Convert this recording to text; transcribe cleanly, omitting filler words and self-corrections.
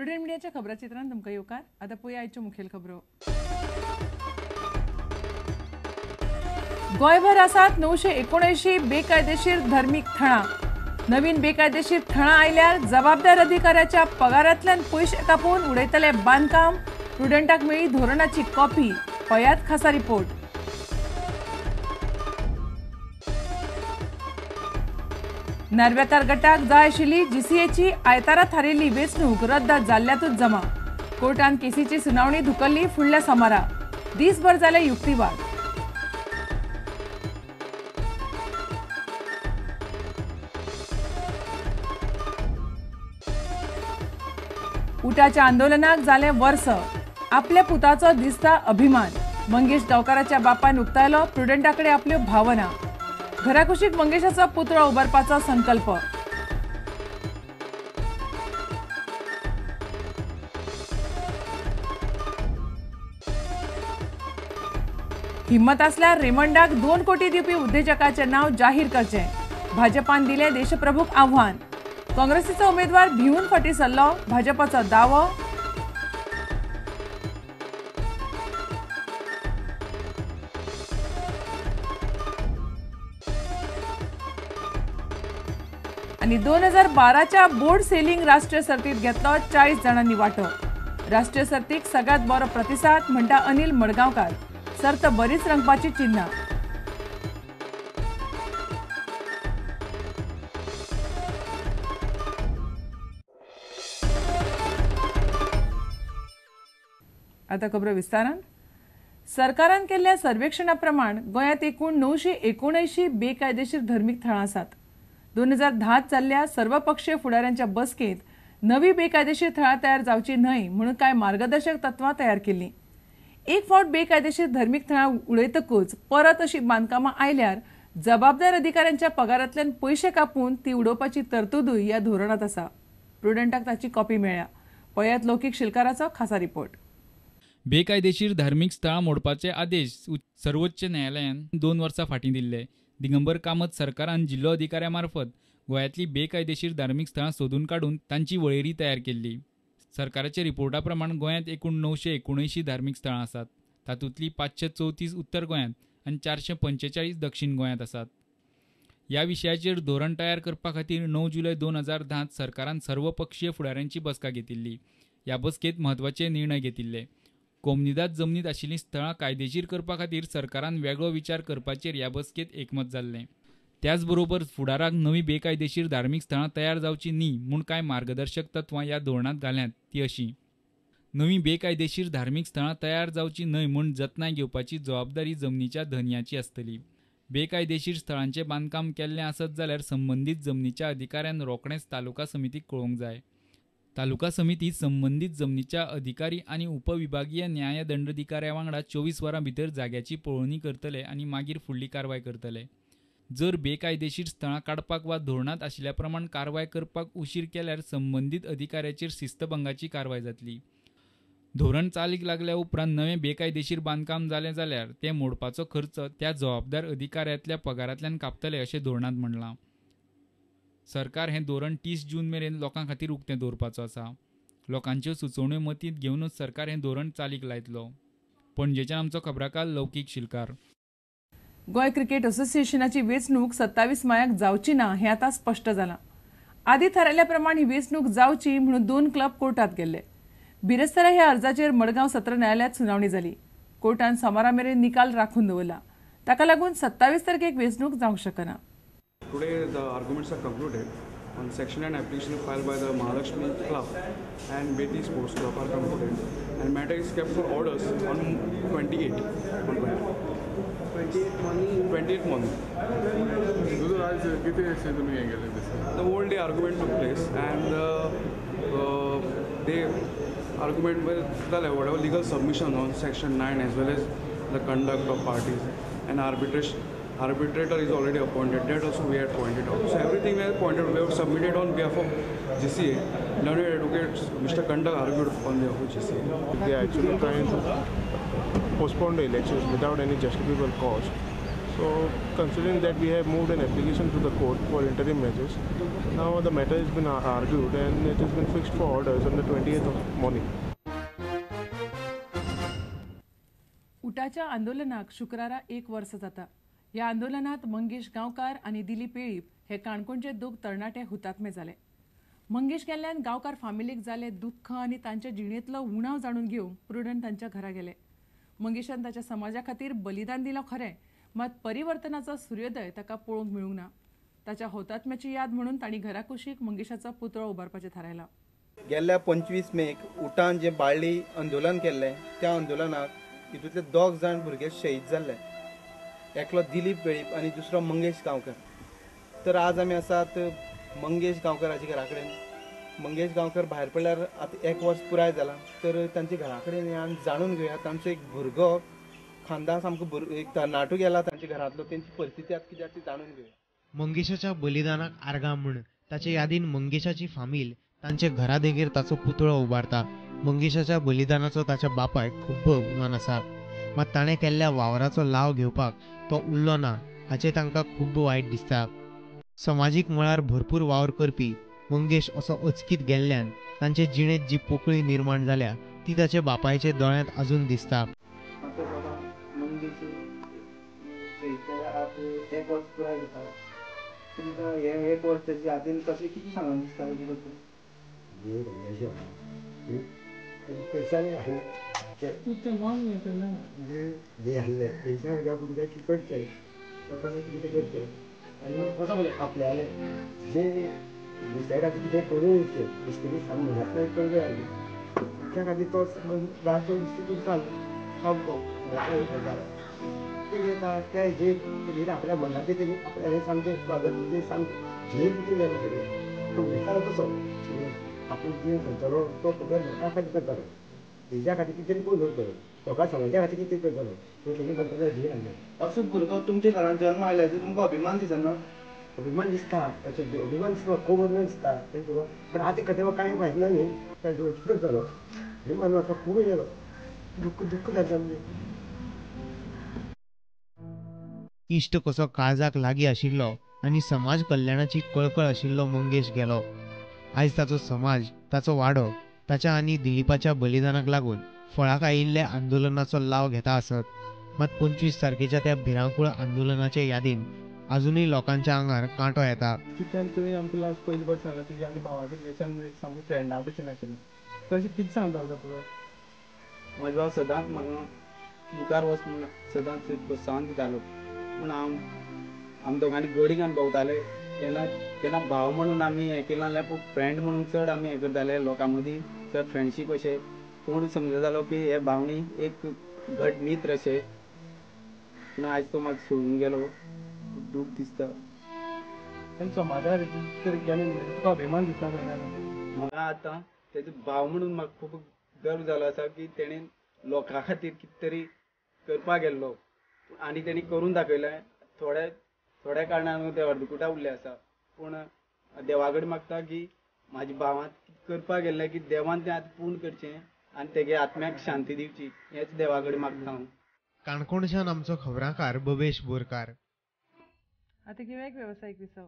Prudent मिडियाच्या खबराचित्रांत तुमकां येवकार. आतां पळोवया आयच्यो मुखेल खबरो. गोंयभर आसात 979 बेकायदेशीर धर्मीक थळां. नवीन बेकायदेशीर थळां आयल्यार जबाबदार अधिकाऱ्याच्या पगारांतल्यान पयशे कापून उडयतले बांदकाम. प्रुडंटाक मेळ्ळी धोरणाची कॉपी. पळयात खासा रिपोर्ट. नार्वेकार गटाक जाय आशिल्ली जीसीएची आयतारा थारिल्ली वेंचणूक रद्द जाल्ल्यातूच जमा. कोर्टान केसीची सुनावणी धुकल्ली फुडल्या सोमारा. दीसभर जाले युक्तिवाद. उटाच्या आंदोलनाक जालें वर्स. आपल्या पुताचो दिसता अभिमान. मंगेश गांवकाराच्या बापान उक्तायलो प्रुडंटाकडे आपल्यो भावना. घराकुशीक मंगेशाचो पुतळो उबारपाचो संकल्प. हिम्मत आसल्यार रेमंडाक 2 कोटी दिवपी उद्देजकाचे नाव जाहीर करचे. भाजपान दिले देशप्रभूक आव्हान. काँग्रेसीचो उमेदवार भिवून फाटीं सरलो. भाजपाचो दावो. आणि 2012च्या बोर्ड सेलिंग राष्ट्रीय सर्तीत घेतलो 40 जाणांनी वांटो. राष्ट्रीय सर्तीक सगळ्यात बरो प्रतिसाद म्हणटा अनिल मडगांवकार. सर्त बरीच रंगपाची चिन्हां. आता खबरो विस्तारान. सरकारान केल्ल्या सर्वेक्षणा प्रमाण गोंयांत एकूण 979 बेकायदेशीर धर्मीक थळां आसात. 2010 जाल्ल्या सर्वपक्षीय फुडाऱ्यांच्या बसकेत नवी बेकायदेशीर थळां तयार जावची न्हय म्हणून कांय मार्गदर्शक तत्वां तयार केल्लीं. एक फावट बेकायदेशीर धर्मीक थळां उडयतकूच परत अशी बांदकामां आयल्यार जबाबदार अधिकाऱ्यांच्या पगारांतल्यान पयशे कापून ती उडोवपाची तरतूदूय ह्या धोरणांत आसा. प्रुडंटाक ताची कॉपी मेळ्ळ्या. पळयात लौकीक शिलकाराचो खासा रिपोर्ट. बेकायदेशीर धार्मीक स्थळां मोडपाचे आदेश सर्वोच्च न्यायालयान 2 वर्सां फाटीं दिल्ले. दिगंबर कामत सरकारान जिल्लो अधिकाऱ्या मार्फत गोंयांतली बेकायदेशीर धार्मीक स्थळां सोदून काडून तांची वळेरी तयार केल्ली. सरकाराच्या रिपोर्टा प्रमाण गोंयांत एकूण 979 धार्मीक स्थळां आसात. तातूंतली 534 उत्तर गोंयांत आनी 445 दक्षिण गोंयांत आसात. ह्या विशयाचेर धोरण तयार करपा खातीर 9 जुलय 2010 सरकारान सर्वपक्षीय फुडाऱ्यांची बसका घेतिल्ली. ह्या बसकेत म्हत्वाचे निर्णय घेतिल्ले. कोमनिदाद जमनीत आशिल्लीं स्थळां कायदेशीर करपा खातीर सरकारान वेगळो विचार करपाचेर ह्या बसकेत एकमत जाल्लें. त्याच बरोबर फुडाराक नवी बेकायदेशीर धार्मीक स्थळां तयार जावची न्ही म्हूण कांय मार्गदर्शक तत्वां ह्या धोरणांत घाल्यांत ती अशीं. नवी बेकायदेशीर धार्मीक स्थळां तयार जावची न्हय म्हूण जतनाय घेवपाची जबाबदारी जमनीच्या धन्याची आसतली. बेकायदेशीर स्थळांचें बांदकाम केल्लें आसत जाल्यार संबंदीत जमनीच्या अधिकाऱ्यान रोखडेंच तालुका समितीक कळोवंक जाय. तालुका समिती संबंदीत जमनीच्या अधिकारी आनी उपविभागीय न्याय दंडाधिकाऱ्या वांगडा 24 वरां भितर जाग्याची पळोवणी करतले आनी मागीर फुडली कारवाय करतले. जर बेकायदेशीर स्थळां काडपाक वा धोरणांत आशिल्ल्या प्रमाण कारवाय करपाक उशीर केल्यार संबंदीत अधिकाऱ्याचेर शिस्तभंगाची कारवाय जातली. धोरण चालीक लागल्या उपरांत नवें बेकायदेशीर बांदकाम जालें जाल्यार तें मोडपाचो खर्च त्या जबाबदार अधिकाऱ्यातल्या पगारांतल्यान कापतले अशें धोरणांत म्हणलां. सरकार हें धोरण 30 जून मेरेन लोकां खातीर उक्तें दवरपाचो आसा. लोकांच्यो सुचोवण्यो मतींत घेवनूच सरकार हें धोरण चालीक लायतलो. पणजेच्यान आमचो खबराकार लौकीक शिलकार. गोंय क्रिकेट असोसिएशनाची वेंचणूक 27 मायाक जावची ना हें आतां स्पश्ट जालां. आदीं थारायल्ल्या प्रमाण ही वेंचणूक जावची म्हणून 2 क्लब कोर्टात गेल्ले. बिरेस्तारा ह्या अर्जाचेर मडगांव सत्र न्यायालयात सुनावणी जाली. कोर्टान सोमारा मेरेन निकाल राखून दवरला. ताका लागून 27 तारखेक वेंचणूक जावंक शकना. Today the arguments are concluded on section and application filed by the Mahalakshmi Club and Beti Sports Club are concluded and matter is kept for orders on 28th month. The whole day argument took place and they argument with the whatever legal submission on section 9 as well as the conduct of parties and arbitrator is already appointed. That also we had pointed out. So everything we had pointed, we have submitted on behalf of GCA. Learned advocates, Mr. Kandak argued on behalf of GCA. They are actually trying to postpone the elections without any justifiable cause. So considering that we have moved an application to the court for interim measures, now the matter has been argued and it has been fixed for orders on the 28th of morning. उटाच्या आंदोलनाक शुक्रारा 1 वर्स जाता. ह्या आंदोलनात मंगेश गांवकार आणि दिलीप वेळीप हे काणकोणचे दोग तरणाटे हुतात्मे जाले. मंगेश गेल्ल्यान गांवकार फामिलीक जाले दुख्ख आणि तांच्या जिणेंतलो उणाव जाणून घेवंक प्रुडंट तांच्या घरा गेले. मंगेशान ताच्या समाजा खातीर बलिदान दिलो खरें, मात परिवर्तनाचो सूर्योदय ताका पळोवंक मेळूंक ना. ताच्या हुतात्म्याची याद म्हणून तांणी घरा कुशीक मंगेशाचो पुतळो उबारपाचें थारायलां. गेल्ल्या 25 मेक उटान जे बाळ्ळी आंदोलन केल्लें त्या आंदोलनाक तितूंतले 2 जाण भुरगे शहीद जाल्ले. एकलो दिलीप वेळीप आनी दुसरो मंगेश गांवकर. तर आज आमी आसात मंगेश गांवकराच्या घरा कडेन. मंगेश गांवकर भायर पडल्यार आतां 1 वर्स पुराय जालां. तर तांच्या घरा कडेन या आनी जाणून घेवया तांचो एक भुरगो खांदा सामको एक तरणाटो गेला तांच्या घरांतलो, तेंची परिस्थिती आतां कित्याक ती जाणून घेवया. मंगेशाच्या बलिदानाक आर्गां म्हूण ताचे यादीन मंगेशाची फामील तांचे घरा देगेर ताचो पुतळो उबारता. मंगेशाच्या बलिदानाचो ताच्या बापायक खूब अभिमान आसा, मात ताणें केल्ल्या वावराचो लाव घेवपाक तो उरलो ना हाचें तांकां खूब वायट दिसता. समाजीक मळार भरपूर वावर करपी मंगेश असो अचकीत गेल्ल्यान तांचे जिणेंत जी पोकळी निर्माण जाल्या ती ताच्या बापायच्या दोळ्यांत अजून दिसता. आपल्याला जे दुसऱ्याकडे कितें करून इस्त्री सांगून कळले त्या खातीर तो रातो इस्त्री सांगतो ते जे आपल्या मनात ते आपल्याला सांगते स्वागत सांगतो जे कितें जालें तो विचार कसो आपण जे करतलो तो फुकट लोकां खातीर करतलो, तेज्या खातीर कितें करून लोकां समाजा खातीर कितें करतलो ते तेणी करतलो जे हाडले. असो भुरगो तुमच्या घरांत जल्म आयल्याचो तुमकां अभिमान दिसना? अभिमान दिसता, अभिमान दिसता, खूब अभिमान दिसता. पण आतां कदेवा कांय माहीत ना न्ही, कितें करतलो अभिमान म्हाका खूब येयलो, दुख्ख जाता. म्हणजे इश्ट कसो काळजाक लागीं आशिल्लो आनी समाज कल्याणाची कळकळ आशिल्लो मंगेश गेलो. आयज ताचो समाज, ताचो वाडो ताच्या आनी दिलीपाच्या बलिदानाक लागून फळाक आयिल्ल्या आंदोलनाचो लाव घेता आसत. मात 25 तारखेच्या त्या भिरांकूळ आंदोलनाच्या यादीन अजूनय लोकांच्या आंगार कांटो येता. कित्याक तुवें आमकां लास्ट पयली फावट सांगला तुज्या आनी भावाचें रिलेशन सामकें फ्रेंडा भशेन आशिल्लें. तशें कितें सांगता तुका? म्हजो भाव सदांच म्हाका मुखार वच म्हूण सदांच प्रोत्साहन दितालो. पूण आमी दोगांनी गडी घेवन भोंवताले. केन्ना भाव म्हणून आमी हें केलें नाल्यार फ्रेंड म्हणून चड आमी हें करताले लोकां मदीं, चड फ्रेंडशीप अशें. कोण समजतालो की हे भावनी एक घट मित्र अशें. पूण आयज तो म्हाका सोडून गेलो, दूख दिसता. आनी समाजा खातीर गेले तुका अभिमान दिसता काय? म्हाका आतां तेजो भाव म्हणून म्हाका खूब गर्व जालो आसा की तेणें लोकां खातीर कितें तरी करपाक गेल्लो आनी तेणी करून दाखयलें. थोड्या कारणान ते अर्दकुटा उरले आसा, पूण देवा कडेन मागता की म्हाज्या भावान करपाक गेल्लें की देवान तें आतां पूर्ण करचें आनी तेगे आत्म्याक शांती दिवची, हेंच देवा कडेन मागता हांव. काणकोणच्यान आमचो खबराकार बबेश बोरकार. आता घेऊया एक व्यावसायिक विसव.